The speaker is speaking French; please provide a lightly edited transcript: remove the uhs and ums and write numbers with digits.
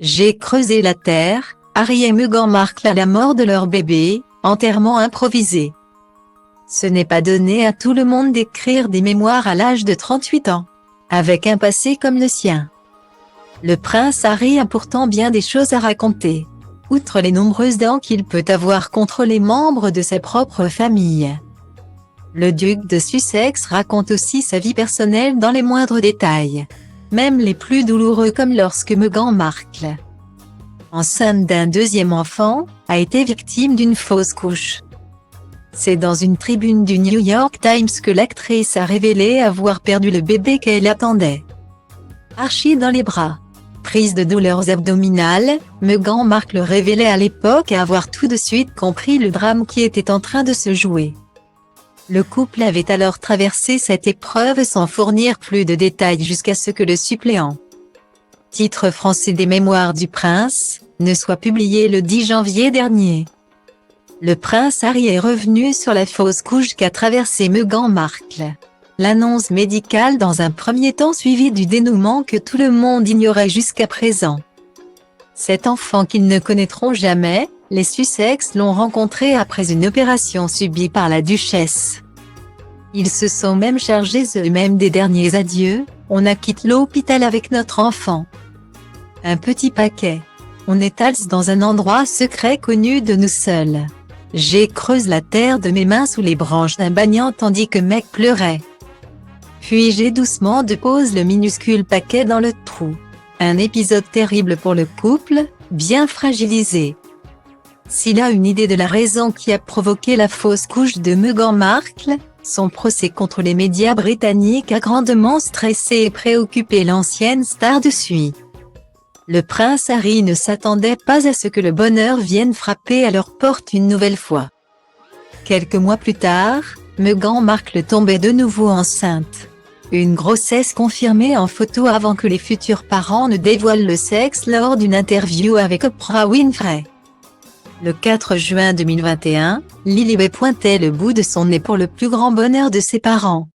J'ai creusé la terre, Harry et Meghan Markle à la mort de leur bébé, enterrement improvisé. Ce n'est pas donné à tout le monde d'écrire des mémoires à l'âge de 38 ans, avec un passé comme le sien. Le prince Harry a pourtant bien des choses à raconter, outre les nombreuses dents qu'il peut avoir contre les membres de sa propre famille. Le duc de Sussex raconte aussi sa vie personnelle dans les moindres détails, même les plus douloureux comme lorsque Meghan Markle, enceinte d'un deuxième enfant, a été victime d'une fausse couche. C'est dans une tribune du New York Times que l'actrice a révélé avoir perdu le bébé qu'elle attendait. Archie dans les bras. Prise de douleurs abdominales, Meghan Markle révélait à l'époque avoir tout de suite compris le drame qui était en train de se jouer. Le couple avait alors traversé cette épreuve sans fournir plus de détails jusqu'à ce que le suppléant, titre français des Mémoires du Prince, ne soit publié le 10 janvier dernier. Le prince Harry est revenu sur la fausse couche qu'a traversée Meghan Markle. L'annonce médicale dans un premier temps suivie du dénouement que tout le monde ignorait jusqu'à présent. Cet enfant qu'ils ne connaîtront jamais, les Sussex l'ont rencontré après une opération subie par la duchesse. Ils se sont même chargés eux-mêmes des derniers adieux. On a quitté l'hôpital avec notre enfant. Un petit paquet. On est allés dans un endroit secret connu de nous seuls. J'ai creusé la terre de mes mains sous les branches d'un banyan tandis que Meg pleurait. Puis j'ai doucement déposé le minuscule paquet dans le trou. Un épisode terrible pour le couple, bien fragilisé. S'il a une idée de la raison qui a provoqué la fausse couche de Meghan Markle, son procès contre les médias britanniques a grandement stressé et préoccupé l'ancienne star dessus. Le prince Harry ne s'attendait pas à ce que le bonheur vienne frapper à leur porte une nouvelle fois. Quelques mois plus tard, Meghan Markle tombait de nouveau enceinte. Une grossesse confirmée en photo avant que les futurs parents ne dévoilent le sexe lors d'une interview avec Oprah Winfrey. Le 4 juin 2021, Lily Bay pointait le bout de son nez pour le plus grand bonheur de ses parents.